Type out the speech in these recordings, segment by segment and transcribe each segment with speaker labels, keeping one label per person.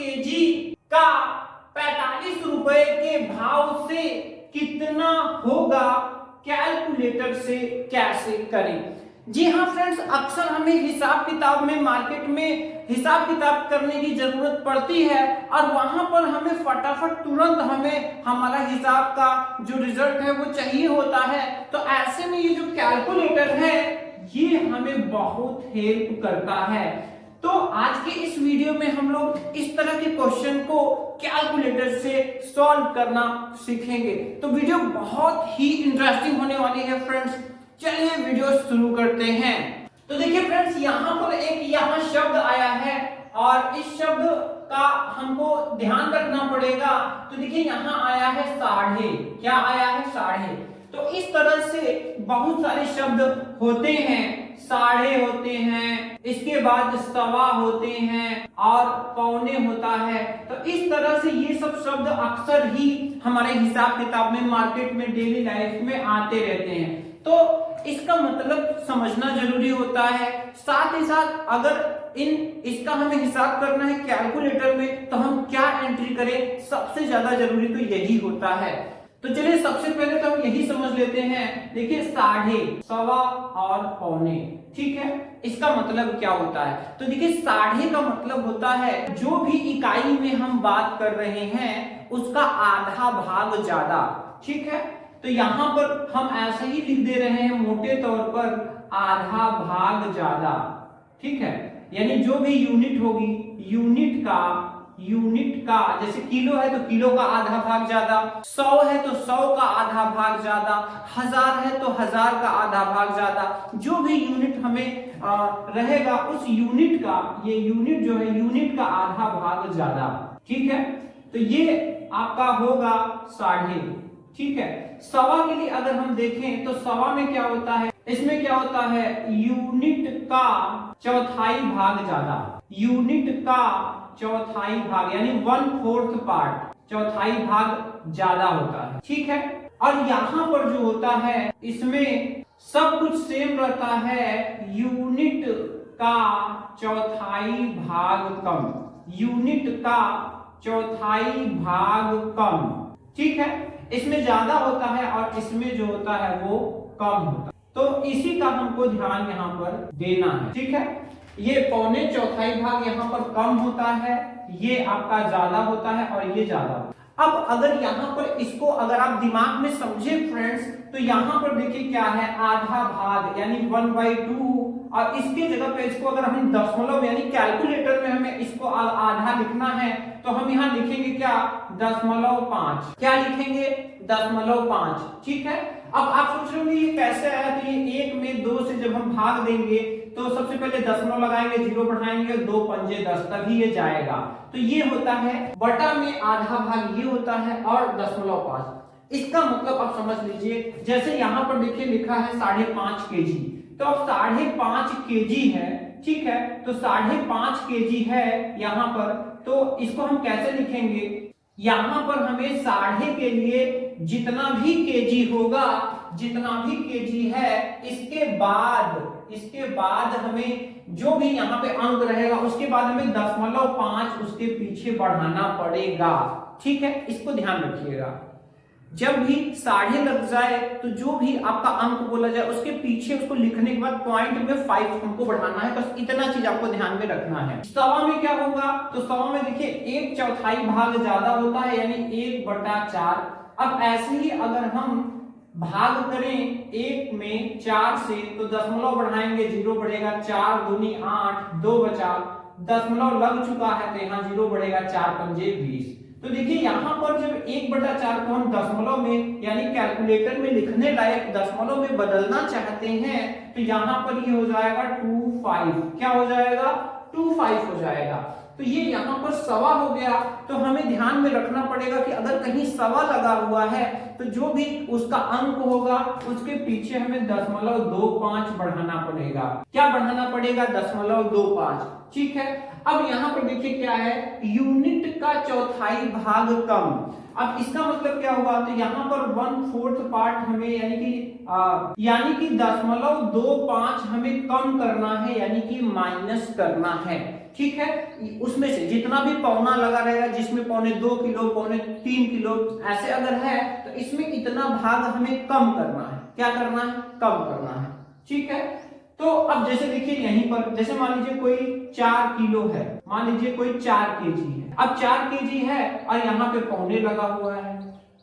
Speaker 1: KG का 45 रुपए के भाव से कितना होगा, कैलकुलेटर से कैसे करें। जी हाँ फ्रेंड्स, अक्सर हमें हिसाब किताब में मार्केट में हिसाब किताब करने की जरूरत पड़ती है और वहां पर हमें फटाफट तुरंत हमें हमारा हिसाब का जो रिजल्ट है वो चाहिए होता है। तो ऐसे में ये जो कैलकुलेटर है ये हमें बहुत हेल्प करता है। तो आज के इस वीडियो में हम लोग इस तरह के क्वेश्चन को कैलकुलेटर से सॉल्व करना सीखेंगे। तो वीडियो बहुत ही इंटरेस्टिंग होने वाली है फ्रेंड्स। चलिए वीडियो शुरू करते हैं। तो देखिए फ्रेंड्स, यहाँ पर एक शब्द आया है और इस शब्द का हमको ध्यान रखना पड़ेगा। तो देखिए यहाँ आया है साढ़े। क्या आया है? साढ़े। तो इस तरह से बहुत सारे शब्द होते हैं। साढ़े होते हैं, इसके बाद सवा होते हैं और पौने होता है। तो इस तरह से ये सब शब्द अक्सर ही हमारे हिसाब किताब में मार्केट में डेली लाइफ में आते रहते हैं। तो इसका मतलब समझना जरूरी होता है। साथ ही साथ अगर इसका हमें हिसाब करना है कैलकुलेटर में तो हम क्या एंट्री करें, सबसे ज्यादा जरूरी तो यही होता है। तो चलिए सबसे पहले तो हम यही समझ लेते हैं। देखिए साढ़े, सवा और पौने, ठीक है, इसका मतलब क्या होता है। तो देखिए साढ़े का मतलब होता है जो भी इकाई में हम बात कर रहे हैं उसका आधा भाग ज्यादा, ठीक है। तो यहाँ पर हम ऐसे ही लिख दे रहे हैं मोटे तौर पर आधा भाग ज्यादा, ठीक है। यानी जो भी यूनिट होगी, यूनिट का जैसे किलो है तो किलो का आधा भाग ज्यादा, 100 है तो 100 का आधा भाग ज्यादा, 1000 है तो 1000 का आधा भाग ज्यादा। जो भी यूनिट हमें रहेगा उस यूनिट का, ये यूनिट जो है यूनिट का आधा भाग ज्यादा, ठीक है। तो ये आपका होगा साढ़े, ठीक है। सवा के लिए अगर हम देखें तो सवा में क्या होता है, इसमें क्या होता है, यूनिट का चौथाई भाग ज्यादा, यूनिट का चौथाई भाग यानी 1/4 पार्ट, चौथाई भाग ज्यादा होता है, ठीक है। और यहाँ पर जो होता है इसमें सब कुछ सेम रहता है, यूनिट का चौथाई भाग कम, यूनिट का चौथाई भाग कम, ठीक है। इसमें ज्यादा होता है और इसमें जो होता है वो कम होता है। तो इसी का हमको ध्यान यहाँ पर देना है, ठीक है। ये पौने चौथाई भाग यहाँ पर कम होता है, ये आपका ज्यादा होता है और ये ज्यादा होता है। अब अगर यहाँ पर इसको अगर आप दिमाग में समझे फ्रेंड्स, तो यहाँ पर देखिए क्या है, आधा भाग यानी 1/2 और इसके जगह पे इसको अगर हम दशमलव यानी कैलकुलेटर में हमें इसको आधा लिखना है तो हम यहाँ लिखेंगे क्या, 0.5। क्या लिखेंगे, 0.5, ठीक है। अब आप सोच रहे होंगे ये कैसे आया, तो ये 1 में 2 से जब हम भाग देंगे तो सबसे पहले दशमलव लगाएंगे, 0 बढ़ाएंगे, 2 पंजे 10, तभी ये जाएगा। तो ये होता है बटा में आधा भाग ये होता है और 0.5। इसका मतलब आप समझ लीजिए, जैसे यहाँ पर देखिए लिखा है 5.5 केजी, तो अब 5.5 केजी है, ठीक है। तो 5.5 केजी है यहाँ पर, तो इसको हम कैसे लिखेंगे, यहाँ पर हमें साढ़े के लिए जितना भी केजी होगा, जितना भी केजी है, इसके बाद हमें जो भी यहाँ पे अंक रहेगा उसके बाद हमें 0.5 उसके पीछे बढ़ाना पड़ेगा, ठीक है। इसको ध्यान रखिएगा, जब भी साढ़े लग जाए तो जो भी आपका अंक बोला जाए उसके पीछे उसको लिखने के बाद पॉइंट में 5 हमको बढ़ाना है। बस इतना चीज आपको ध्यान में रखना है। सवा में क्या होगा, तो सवा में देखिए 1/4 भाग ज्यादा होता है यानी 1/4। अब ऐसे ही अगर हम भाग करें 1 में 4 से तो दशमलव बढ़ाएंगे, 0 बढ़ेगा, 4 दूनी 8, 2 बचा, दशमलव लग चुका है तो यहाँ 0 बढ़ेगा, 4 पंजे 20। तो देखिए यहाँ पर जब 1/4 को हम दशमलव में यानी कैलकुलेटर में लिखने लायक दशमलव में बदलना चाहते हैं तो यहाँ पर ये हो जाएगा 25। क्या हो जाएगा, 25 हो जाएगा। तो ये यहाँ पर सवा हो गया। तो हमें ध्यान में रखना पड़ेगा कि अगर कहीं सवा लगा हुआ है तो जो भी उसका अंक होगा उसके पीछे हमें 0.25 बढ़ाना पड़ेगा। क्या बढ़ाना पड़ेगा, 0.25, ठीक है। अब यहाँ पर देखिए क्या है, यूनिट का चौथाई भाग कम। अब इसका मतलब क्या हुआ, तो यहाँ पर 1/4 पार्ट हमें यानी कि 0.25 हमें कम करना है, यानी कि माइनस करना है। ठीक है, उसमें से जितना भी पौना लगा रहेगा, जिसमें पौने 2 किलो, पौने 3 किलो ऐसे अगर है तो इसमें इतना भाग हमें कम करना है। क्या करना है? कम करना है। ठीक है, तो अब जैसे देखिए यहीं पर, जैसे मान लीजिए कोई 4 किलो है, मान लीजिए कोई 4 केजी है। अब 4 केजी है और यहाँ पे पौने लगा हुआ है,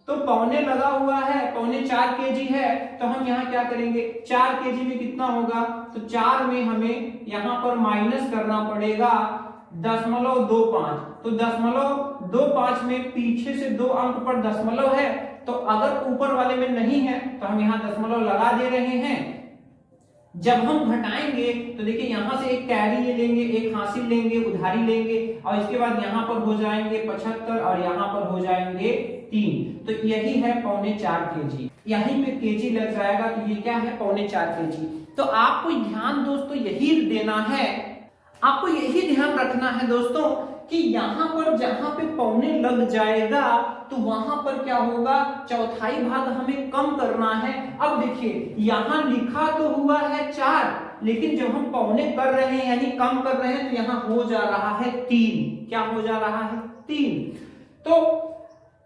Speaker 1: तो पौने लगा हुआ है, पौने 4 केजी है, तो हम यहाँ क्या करेंगे, 4 केजी में कितना होगा, तो 4 में हमें यहाँ पर माइनस करना पड़ेगा 0.25, तो 0.25 में पीछे से 2 अंक पर दशमलव है, तो अगर ऊपर वाले में नहीं है तो हम यहाँ दशमलव लगा दे रहे हैं। जब हम घटाएंगे तो देखिए यहां से एक कैरी ले लेंगे, एक हासिल लेंगे, उधारी लेंगे, और इसके बाद यहां पर हो जाएंगे 75 और यहां पर हो जाएंगे 3, तो यही है पौने 4 केजी। यहीं पे केजी लग जाएगा, तो ये क्या है, पौने 4 केजी। तो आपको ध्यान दोस्तों यही देना है, आपको यही ध्यान रखना है दोस्तों कि यहाँ पर जहां पे पौने लग जाएगा तो वहां पर क्या होगा, चौथाई भाग हमें कम करना है। अब देखिए यहाँ लिखा तो हुआ है 4, लेकिन जब हम पौने कर रहे हैं यानी कम कर रहे हैं तो यहाँ हो जा रहा है 3। क्या हो जा रहा है? 3। तो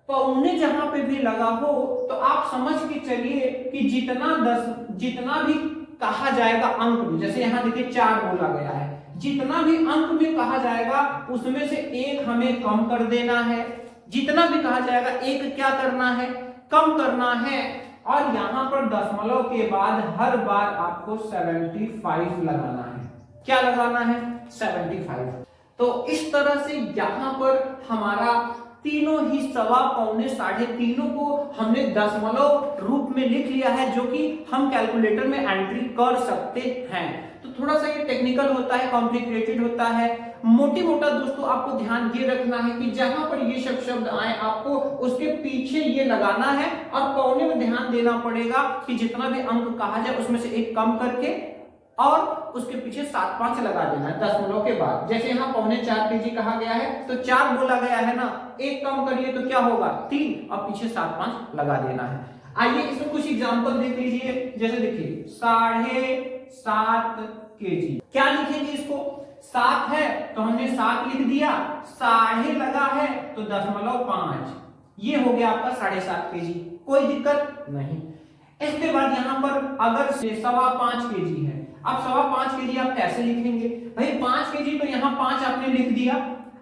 Speaker 1: पौने जहां पे भी लगा हो तो आप समझ के चलिए कि जितना भी कहा जाएगा अंक में, जैसे यहाँ देखिए 4 बोला गया है, जितना भी अंक में कहा जाएगा उसमें से एक हमें कम कर देना है। जितना भी कहा जाएगा एक क्या करना है, कम करना है। और यहां पर दशमलव के बाद हर बार आपको 75 लगाना है। क्या लगाना है? 75। तो इस तरह से यहां पर हमारा तीनों ही सवा, पौने, साढ़े तीनों को हमने दशमलव रूप में लिख लिया है, जो कि हम कैलकुलेटर में एंट्री कर सकते हैं। तो थोड़ा सा ये टेक्निकल होता है, कॉम्प्लिकेटेड होता है। मोटी मोटा दोस्तों आपको ध्यान ये रखना है कि जहां पर ये सब शब्द आए आपको उसके पीछे ये लगाना है, और पौने में ध्यान देना पड़ेगा कि जितना भी अंक कहा जाए उसमें से एक कम करके और उसके पीछे 7-5 लगा देना है दशमलव के बाद। जैसे यहाँ पौने 4 केजी कहा गया है तो 4 बोला गया है ना, एक कम करिए तो क्या होगा, 3, और पीछे 7-5 लगा देना है। आइए इसमें कुछ एग्जांपल देख लीजिए। जैसे देखिए 7.5 केजी, क्या लिखेंगे इसको, 7 है तो हमने 7 लिख दिया, साढ़े लगा है तो 0.5, ये हो गया आपका 7.5 केजी। कोई दिक्कत नहीं। इसके बाद यहाँ पर अगर 5.25 केजी है, अब 5.25 केजी आप कैसे लिखेंगे भाई, 5 केजी तो यहाँ 5 आपने लिख दिया।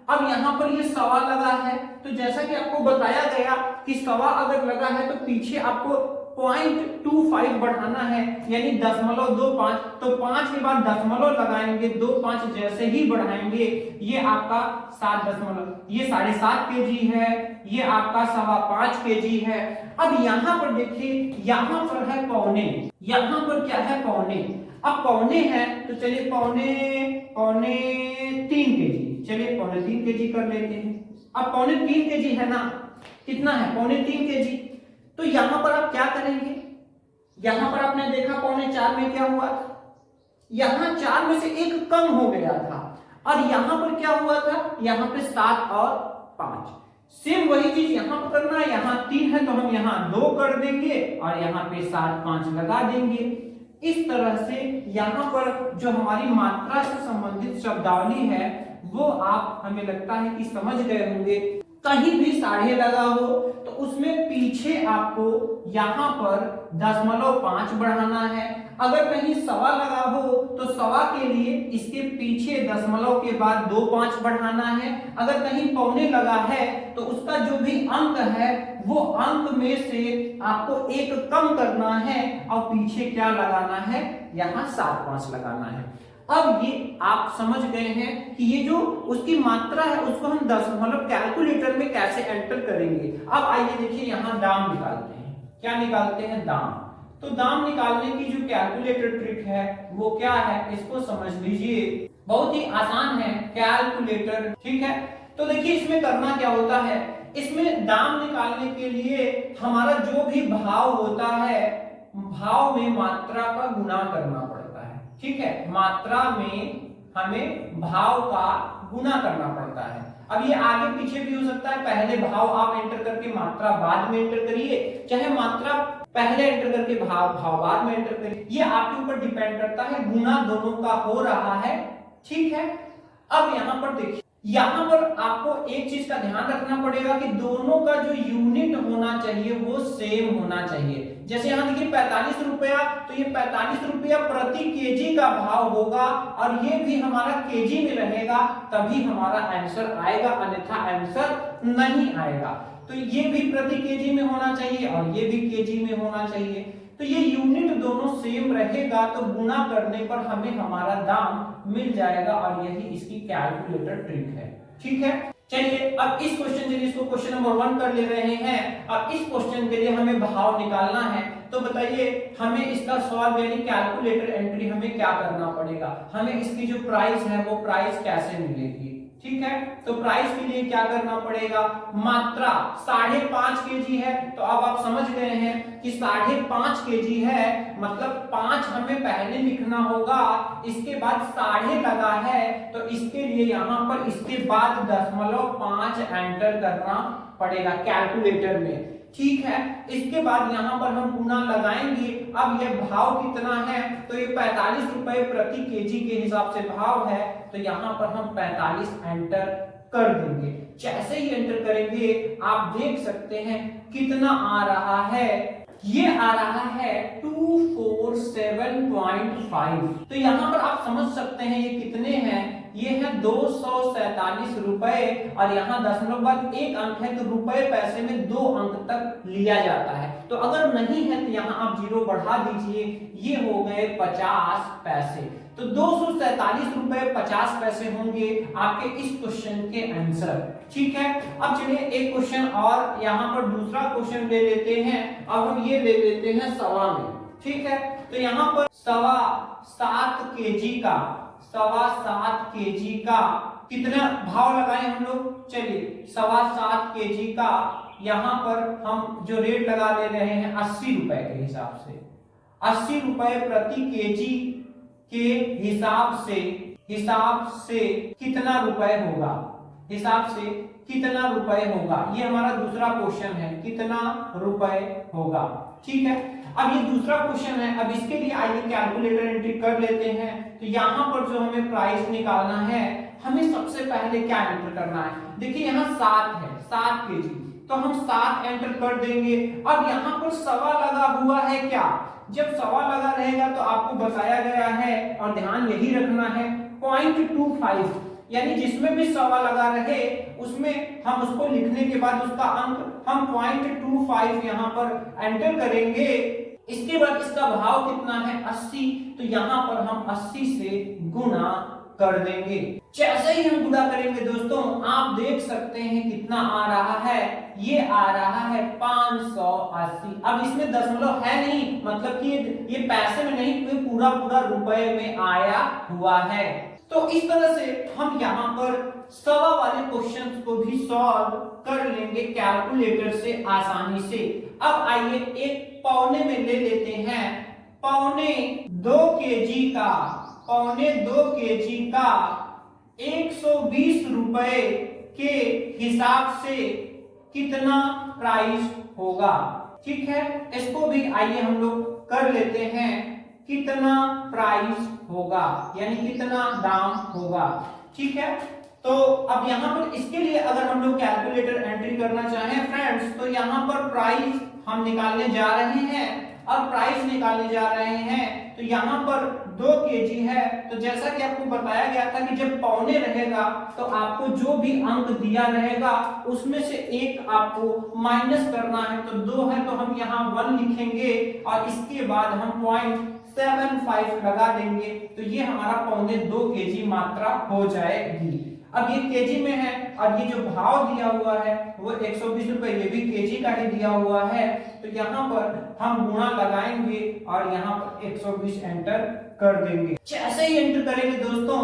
Speaker 1: अब यहाँ पर ये सवा लगा है, तो जैसा कि आपको बताया गया कि सवा अगर लगा है तो पीछे आपको 0.25 बढ़ाना है, यानी 0.25, तो 5 के बाद दशमलव लगाएंगे, 2-5 जैसे ही बढ़ाएंगे ये आपका 7 ये 7.5 केजी है, ये आपका 5.25 केजी है। अब यहाँ पर देखिए, यहाँ पर है पौने, यहाँ पर क्या है, पौने। अब पौने है तो चलिए पौने 3 केजी, चलिए पौने 3 केजी कर लेते हैं। अब पौने 3 केजी है ना, कितना है, पौने 3 केजी। तो यहां पर आप क्या करेंगे, यहां पर आपने देखा पौने 4 में क्या हुआ, यहां 4 में से एक कम हो गया था, और यहां पर क्या हुआ था, यहां पे 7 और 5। सेम वही चीज यहां पर करना है, यहां 3 है तो हम यहां 2 कर देंगे और यहां पे 7-5 लगा देंगे। इस तरह से यहाँ पर जो हमारी मात्रा से संबंधित शब्दावली है वो आप, हमें लगता है कि समझ गए होंगे। कहीं भी साढ़े लगा हो तो उसमें पीछे आपको यहाँ पर 0.5 बढ़ाना है। अगर कहीं सवा लगा हो तो सवा के लिए इसके पीछे दशमलव के बाद 2-5 बढ़ाना है। अगर कहीं पौने लगा है तो उसका जो भी अंक है वो अंक में से आपको एक कम करना है और पीछे क्या लगाना है, यहाँ 7-5 लगाना है। अब ये आप समझ गए हैं कि ये जो उसकी मात्रा है उसको हम दशमलव कैलकुलेटर में कैसे एंटर करेंगे। अब आइए देखिए यहाँ दाम निकालते हैं। क्या निकालते हैं, दाम। तो दाम निकालने की जो कैलकुलेटर ट्रिक है वो क्या है, इसको समझ लीजिए, बहुत ही आसान है कैलकुलेटर, ठीक है। तो देखिए इसमें करना क्या होता है, इसमें दाम निकालने के लिए हमारा जो भी भाव होता है, भाव में मात्रा का गुणा करना पड़ता है, ठीक है। मात्रा में हमें भाव का गुणा करना पड़ता है। अब ये आगे पीछे भी हो सकता है, पहले भाव आप एंटर करके मात्रा बाद में एंटर करिए, चाहे मात्रा पहले एंटर करके भाव बाद में एंटर करिए, ये आपके ऊपर डिपेंड करता है। गुणा दोनों का हो रहा है, ठीक है। अब यहाँ पर देखिए, यहाँ पर आपको एक चीज का ध्यान रखना पड़ेगा कि दोनों का जो यूनिट होना चाहिए वो सेम होना चाहिए। जैसे यहाँ देखिए 45 रुपया, तो ये 45 रुपया प्रति केजी का भाव होगा और ये भी हमारा केजी में रहेगा, तभी हमारा आंसर आएगा, अन्यथा आंसर नहीं आएगा। तो ये भी प्रति केजी में होना चाहिए और ये भी केजी में होना चाहिए। तो ये यूनिट दोनों सेम रहेगा तो गुणा करने पर हमें हमारा दाम मिल जाएगा और यही इसकी कैलकुलेटर ट्रिक है। ठीक है, चलिए अब इस क्वेश्चन के लिए इसको क्वेश्चन नंबर 1 कर ले रहे हैं। अब इस क्वेश्चन के लिए हमें भाव निकालना है, तो बताइए हमें इसका सॉल्व यानी कैलकुलेटर एंट्री हमें क्या करना पड़ेगा, हमें इसकी जो प्राइस है वो प्राइस कैसे मिलेगी। ठीक है, तो प्राइस के लिए क्या करना पड़ेगा, मात्रा 5.5 केजी है, तो अब आप समझ गए हैं कि 5.5 केजी है, मतलब 5 हमें पहले लिखना होगा, इसके बाद साढ़े लगा है, तो इसके लिए यहाँ पर इसके बाद 0.5 एंटर करना पड़ेगा कैलकुलेटर में। ठीक है, इसके बाद यहाँ पर हम गुना लगाएंगे। अब यह भाव कितना है, तो ये 45 रुपए प्रति केजी के हिसाब से भाव है, तो यहाँ पर हम 45 एंटर कर देंगे। जैसे ही एंटर करेंगे आप देख सकते हैं कितना आ रहा है, ये आ रहा है 247.5। तो यहाँ पर आप समझ सकते हैं ये कितने हैं, ये है 247 रुपए और यहाँ दशमलव बाद 1 अंक है, तो रुपए पैसे में 2 अंक तक लिया जाता है। तो अगर नहीं है तो यहाँ आप 0 बढ़ा दीजिए, ये हो गए 50 पैसे। तो 247 रुपए 50 पैसे होंगे आपके इस क्वेश्चन के आंसर। ठीक है, अब चलिए एक क्वेश्चन और यहाँ पर दूसरा क्वेश्चन ले लेते हैं। अब हम ये ले लेते हैं सवा में। ठीक है, तो यहाँ पर 7.25 केजी का 7.25 केजी का कितना भाव लगाए हम लोग, चलिए 7.25 केजी का यहाँ पर हम जो रेट लगा ले रहे हैं 80 रुपए के हिसाब से, 80 रुपए प्रति केजी के हिसाब से कितना रुपए होगा, हिसाब से कितना रुपए होगा, ये हमारा दूसरा क्वेश्चन है, कितना रुपए होगा। ठीक है, अब ये दूसरा क्वेश्चन है। अब इसके लिए आइए कैलकुलेटर एंट्री कर लेते हैं। तो यहाँ पर जो हमें प्राइस निकालना है, हमें सबसे पहले क्या एंटर करना है, देखिए यहाँ 7 है, 7 केजी, तो हम 7 एंटर कर देंगे। अब यहाँ पर सवा लगा हुआ है, क्या, जब सवा लगा रहेगा तो आपको बताया गया है और ध्यान यही रखना है 0.25, यानी जिसमें भी सवा लगा रहे उसमें हम उसको लिखने के बाद उसका अंक हम 0.25 यहाँ पर एंटर करेंगे। इसके बाद इसका भाव कितना है 80, तो यहाँ पर हम 80 से गुना कर देंगे। जैसे ही हम गुणा करेंगे दोस्तों आप देख सकते हैं कितना आ रहा है, ये आ रहा है 580। अब इसमें दशमलव है नहीं, मतलब कि ये पैसे में नहीं, तो पूरा रुपए में आया हुआ है। तो इस तरह से हम यहाँ पर सवा वाले क्वेश्चंस को भी सॉल्व कर लेंगे कैलकुलेटर से आसानी से। अब आइए एक पौने में ले लेते हैं, पौने 2 केजी का 120 रुपए के हिसाब से कितना प्राइस होगा। ठीक है, इसको भी आइए हम लोग कर लेते हैं, कितना प्राइस होगा यानी कितना दाम होगा। ठीक है, तो अब यहाँ पर इसके लिए अगर हम लोग कैलकुलेटर एंट्री करना चाहें फ्रेंड्स, तो यहाँ पर प्राइस हम निकालने जा रहे हैं और प्राइस निकालने जा रहे हैं। तो यहाँ पर 2 केजी है, तो जैसा कि आपको बताया गया था कि जब पौने रहेगा तो आपको जो भी अंक दिया रहेगा उसमें से एक आपको माइनस करना है। तो 2 है तो हम यहाँ 1 लिखेंगे और इसके बाद हम 0.75 लगा देंगे, तो ये हमारा पौने 2 केजी मात्रा हो जाएगी। अब ये केजी में है और ये जो भाव दिया हुआ है वो 120 रुपए, ये भी केजी का ही दिया हुआ है। तो यहाँ पर हम गुणा लगाएंगे और यहाँ पर 120 एंटर कर देंगे। जैसे ही एंटर करेंगे दोस्तों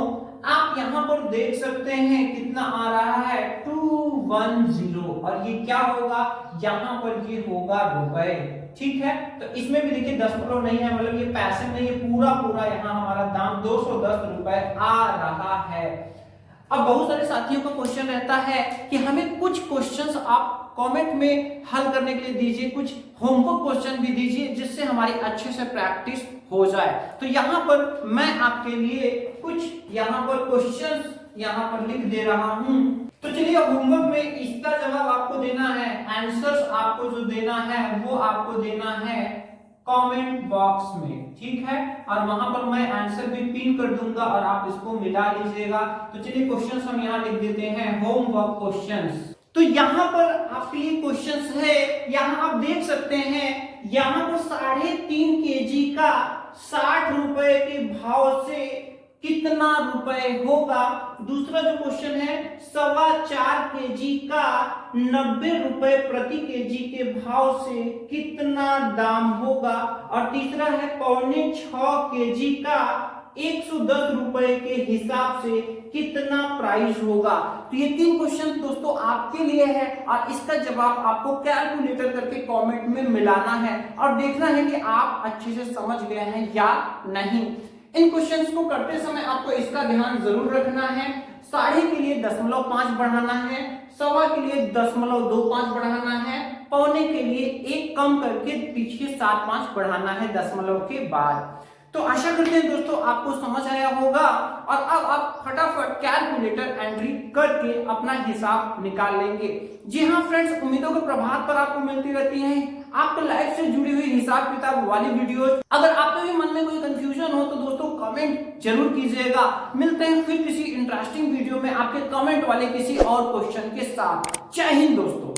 Speaker 1: आप यहाँ पर देख सकते हैं कितना आ रहा है 210, और ये क्या होगा, यहाँ पर ये होगा रुपए। ठीक है, तो इसमें भी देखिए दशमलव नहीं है, मतलब ये पैसे नहीं है, पूरा यहाँ हमारा दाम 210 रुपए आ रहा है। अब बहुत सारे साथियों का क्वेश्चन रहता है कि हमें कुछ क्वेश्चंस आप कमेंट में हल करने के लिए दीजिए, कुछ होमवर्क क्वेश्चन भी दीजिए जिससे हमारी अच्छे से प्रैक्टिस हो जाए। तो यहाँ पर मैं आपके लिए कुछ यहाँ पर क्वेश्चंस यहाँ पर लिख दे रहा हूँ। तो चलिए होमवर्क में इसका जवाब आपको देना है, आंसर्स आपको जो देना है वो आपको देना है कमेंट बॉक्स में, ठीक है। और वहां पर मैं आंसर भी पिन कर दूंगा और आप इसको मिला लीजिएगा। तो चलिए क्वेश्चंस हम यहाँ लिख देते हैं, होमवर्क क्वेश्चंस। तो यहाँ पर आपके लिए क्वेश्चंस है, यहाँ आप देख सकते हैं, यहाँ पर 3.5 kg का 60 रुपए के भाव से कितना रुपए होगा। दूसरा जो क्वेश्चन है 4.25 kg का 90 रुपए प्रति केजी के भाव से कितना दाम होगा। और तीसरा है 6.25 kg का 110 रुपए के हिसाब से कितना प्राइस होगा। तो ये 3 क्वेश्चन दोस्तों आपके लिए है और इसका जवाब आपको कैलकुलेटर करके कमेंट में मिलाना है और देखना है कि आप अच्छे से समझ गए हैं या नहीं। इन क्वेश्चंस को करते समय आपको इसका ध्यान जरूर रखना है, 6.5 के लिए 0.5 बढ़ाना है, 1.25 के लिए 0.25 बढ़ाना है, 1.25 के लिए 1 कम करके पीछे 7.5 बढ़ाना है दशमलव के बाद। तो आशा करते हैं दोस्तों आपको समझ आया होगा और अब आप फटाफट कैलकुलेटर एंट्री करके अपना हिसाब निकाल लेंगे। जी हाँ फ्रेंड्स, उम्मीदों के प्रभात पर आपको मिलती रहती हैं आपके लाइफ से जुड़ी हुई हिसाब किताब वाली वीडियोस। अगर आपके भी मन में कोई कंफ्यूजन हो तो दोस्तों कमेंट जरूर कीजिएगा। मिलते हैं फिर किसी इंटरेस्टिंग वीडियो में आपके कमेंट वाले किसी और क्वेश्चन के साथ। जय हिंद दोस्तों।